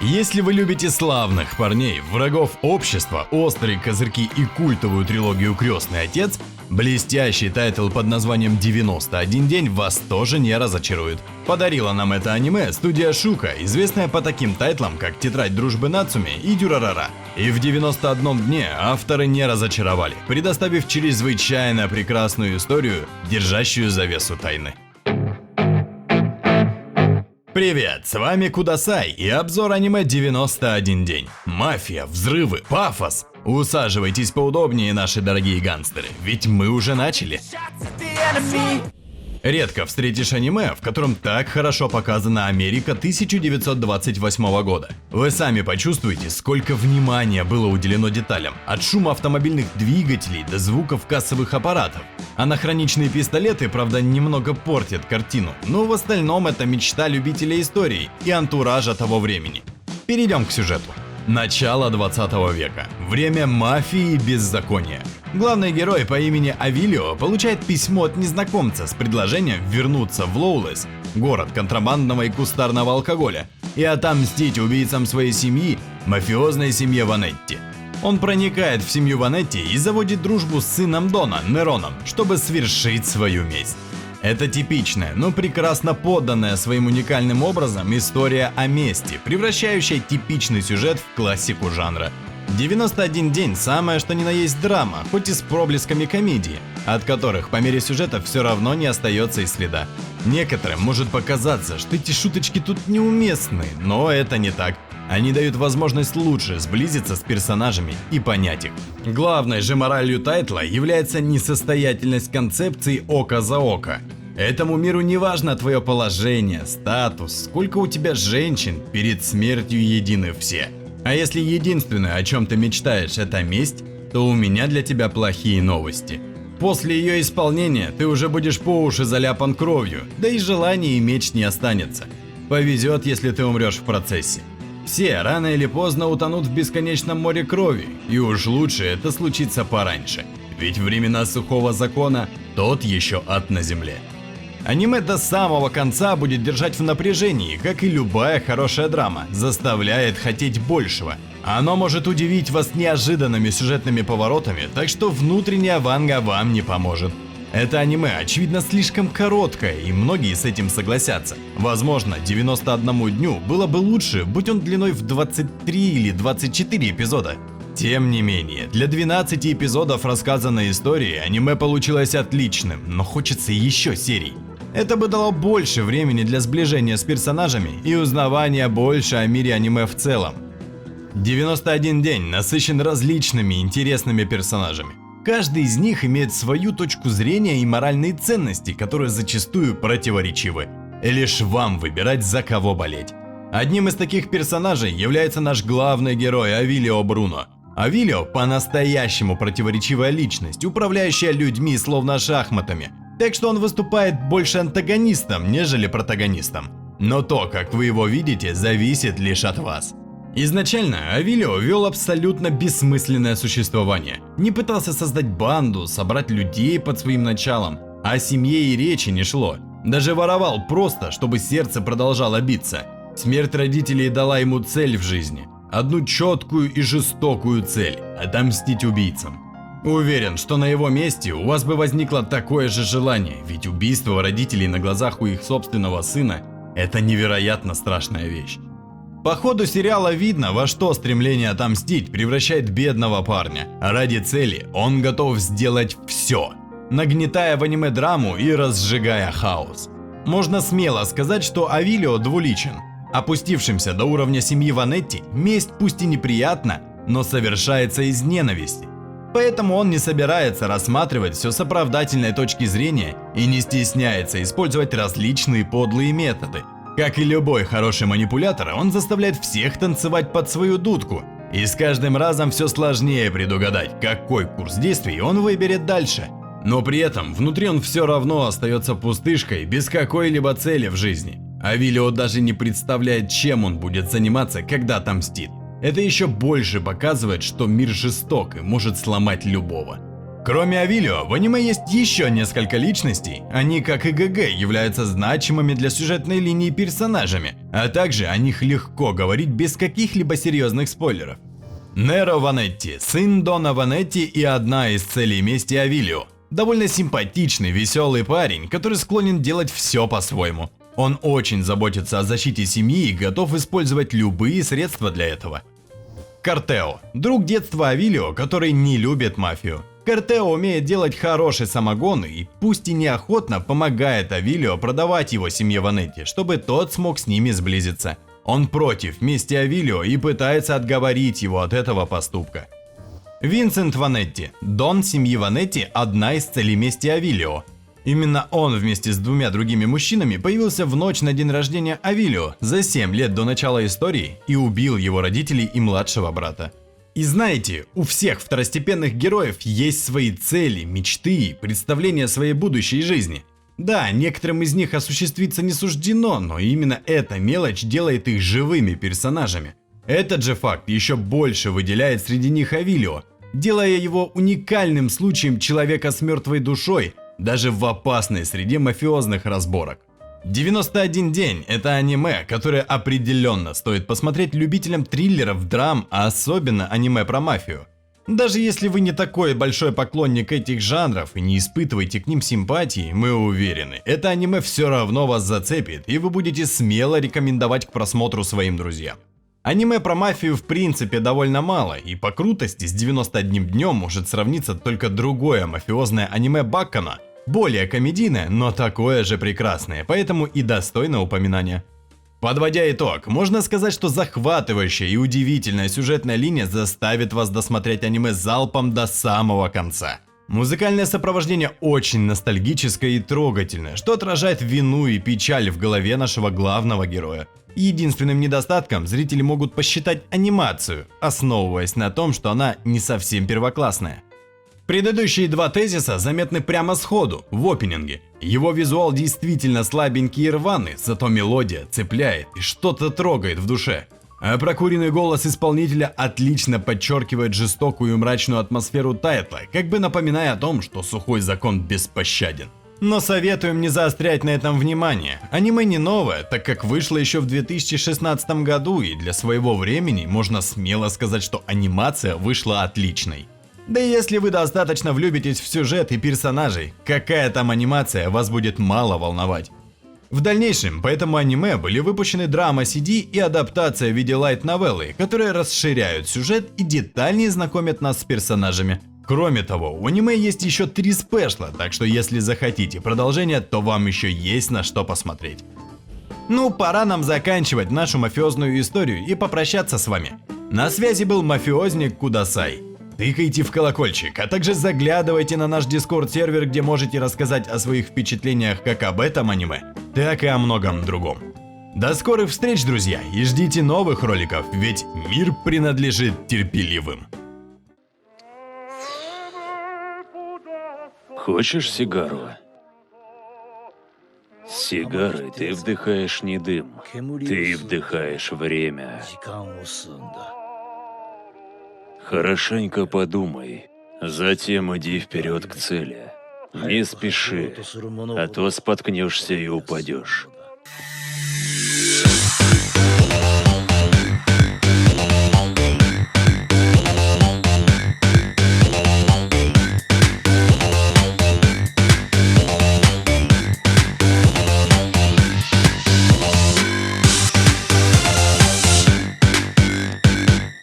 Если вы любите славных парней, врагов общества, острые козырьки и культовую трилогию «Крестный отец», блестящий тайтл под названием «91 день» вас тоже не разочарует. Подарила нам это аниме студия Шука, известная по таким тайтлам, как «Тетрадь дружбы Нацуме» и «Дюрарара». И в 91 дне авторы не разочаровали, предоставив чрезвычайно прекрасную историю, держащую завесу тайны. Привет, с вами Кудасай и обзор аниме 91 день. Мафия, взрывы, пафос. Усаживайтесь поудобнее, наши дорогие гангстеры, ведь мы уже начали. Редко встретишь аниме, в котором так хорошо показана Америка 1928 года. Вы сами почувствуете, сколько внимания было уделено деталям, от шума автомобильных двигателей до звуков кассовых аппаратов. Анахроничные пистолеты, правда, немного портят картину, но в остальном это мечта любителей истории и антуража того времени. Перейдем к сюжету. Начало 20 века. Время мафии и беззакония. Главный герой по имени Авилио получает письмо от незнакомца с предложением вернуться в Лоулес, город контрабандного и кустарного алкоголя, и отомстить убийцам своей семьи, мафиозной семье Ванетти. Он проникает в семью Ванетти и заводит дружбу с сыном Дона, Нероном, чтобы свершить свою месть. Это типичная, но прекрасно поданная своим уникальным образом история о мести, превращающая типичный сюжет в классику жанра. 91 день – самое что ни на есть драма, хоть и с проблесками комедии, от которых по мере сюжета все равно не остается и следа. Некоторым может показаться, что эти шуточки тут неуместны, но это не так. Они дают возможность лучше сблизиться с персонажами и понять их. Главной же моралью тайтла является несостоятельность концепции око за око. Этому миру не важно твое положение, статус, сколько у тебя женщин, перед смертью едины все. А если единственное, о чем ты мечтаешь, это месть, то у меня для тебя плохие новости. После ее исполнения ты уже будешь по уши заляпан кровью, да и желания иметь не останется. Повезет, если ты умрешь в процессе. Все рано или поздно утонут в бесконечном море крови, и уж лучше это случится пораньше, ведь времена сухого закона тот еще ад на земле. Аниме до самого конца будет держать в напряжении, как и любая хорошая драма, заставляет хотеть большего. Оно может удивить вас неожиданными сюжетными поворотами, так что внутренняя ванга вам не поможет. Это аниме, очевидно, слишком короткое, и многие с этим согласятся. Возможно, 91 дню было бы лучше, будь он длиной в 23 или 24 эпизода. Тем не менее, для 12 эпизодов рассказанной истории аниме получилось отличным, но хочется еще серий. Это бы дало больше времени для сближения с персонажами и узнавания больше о мире аниме в целом. 91 день насыщен различными интересными персонажами. Каждый из них имеет свою точку зрения и моральные ценности, которые зачастую противоречивы. И лишь вам выбирать, за кого болеть. Одним из таких персонажей является наш главный герой Авилио Бруно. Авилио по-настоящему противоречивая личность, управляющая людьми словно шахматами. Так что он выступает больше антагонистом, нежели протагонистом. Но то, как вы его видите, зависит лишь от вас. Изначально Авилио вел абсолютно бессмысленное существование. Не пытался создать банду, собрать людей под своим началом. О семье и речи не шло. Даже воровал просто, чтобы сердце продолжало биться. Смерть родителей дала ему цель в жизни. Одну четкую и жестокую цель – отомстить убийцам. Уверен, что на его месте у вас бы возникло такое же желание, ведь убийство родителей на глазах у их собственного сына – это невероятно страшная вещь. По ходу сериала видно, во что стремление отомстить превращает бедного парня, а ради цели он готов сделать все, нагнетая в аниме драму и разжигая хаос. Можно смело сказать, что Авилио двуличен. Опустившимся до уровня семьи Ванетти, месть пусть и неприятна, но совершается из ненависти. Поэтому он не собирается рассматривать все с оправдательной точки зрения и не стесняется использовать различные подлые методы. Как и любой хороший манипулятор, он заставляет всех танцевать под свою дудку. И с каждым разом все сложнее предугадать, какой курс действий он выберет дальше. Но при этом внутри он все равно остается пустышкой, без какой-либо цели в жизни. Авилио даже не представляет, чем он будет заниматься, когда отомстит. Это еще больше показывает, что мир жесток и может сломать любого. Кроме Авилио, в аниме есть еще несколько личностей. Они, как и ГГ, являются значимыми для сюжетной линии персонажами, а также о них легко говорить без каких-либо серьезных спойлеров. Неро Ванетти, сын Дона Ванетти и одна из целей мести Авилио. Довольно симпатичный, веселый парень, который склонен делать все по-своему. Он очень заботится о защите семьи и готов использовать любые средства для этого. Кортео, друг детства Авилио, который не любит мафию. Кортео умеет делать хороший самогон и, пусть и неохотно, помогает Авилио продавать его семье Ванетти, чтобы тот смог с ними сблизиться. Он против мести Авилио и пытается отговорить его от этого поступка. Винсент Ванетти, дон семьи Ванетти, одна из целей мести Авилио. Именно он вместе с двумя другими мужчинами появился в ночь на день рождения Авилио за 7 лет до начала истории и убил его родителей и младшего брата. И знаете, у всех второстепенных героев есть свои цели, мечты, представления о своей будущей жизни. Да, некоторым из них осуществиться не суждено, но именно эта мелочь делает их живыми персонажами. Этот же факт еще больше выделяет среди них Авилио, делая его уникальным случаем человека с мертвой душой, даже в опасной среде мафиозных разборок. 91 день – это аниме, которое определенно стоит посмотреть любителям триллеров, драм, а особенно аниме про мафию. Даже если вы не такой большой поклонник этих жанров и не испытываете к ним симпатии, мы уверены, это аниме все равно вас зацепит, и вы будете смело рекомендовать к просмотру своим друзьям. Аниме про мафию в принципе довольно мало, и по крутости с 91 днем может сравниться только другое мафиозное аниме Баккана. Более комедийное, но такое же прекрасное, поэтому и достойно упоминания. Подводя итог, можно сказать, что захватывающая и удивительная сюжетная линия заставит вас досмотреть аниме залпом до самого конца. Музыкальное сопровождение очень ностальгическое и трогательное, что отражает вину и печаль в голове нашего главного героя. Единственным недостатком зрители могут посчитать анимацию, основываясь на том, что она не совсем первоклассная. Предыдущие два тезиса заметны прямо сходу, в опенинге. Его визуал действительно слабенький и рваный, зато мелодия цепляет и что-то трогает в душе. А прокуренный голос исполнителя отлично подчеркивает жестокую и мрачную атмосферу тайтла, как бы напоминая о том, что сухой закон беспощаден. Но советуем не заострять на этом внимание. Аниме не новое, так как вышло еще в 2016 году, и для своего времени можно смело сказать, что анимация вышла отличной. Да и если вы достаточно влюбитесь в сюжет и персонажей, какая там анимация вас будет мало волновать. В дальнейшем по этому аниме были выпущены драма CD и адаптация в виде лайт-новеллы, которые расширяют сюжет и детальнее знакомят нас с персонажами. Кроме того, у аниме есть еще 3 спешла, так что если захотите продолжение, то вам еще есть на что посмотреть. Ну, пора нам заканчивать нашу мафиозную историю и попрощаться с вами. На связи был мафиозник Кудасай. Тыкайте в колокольчик, а также заглядывайте на наш Discord-сервер, где можете рассказать о своих впечатлениях как об этом аниме, так и о многом другом. До скорых встреч, друзья, и ждите новых роликов, ведь мир принадлежит терпеливым. Хочешь сигару? С сигарой ты вдыхаешь не дым, ты вдыхаешь время. Хорошенько подумай, затем иди вперед к цели. Не спеши, а то споткнешься и упадешь.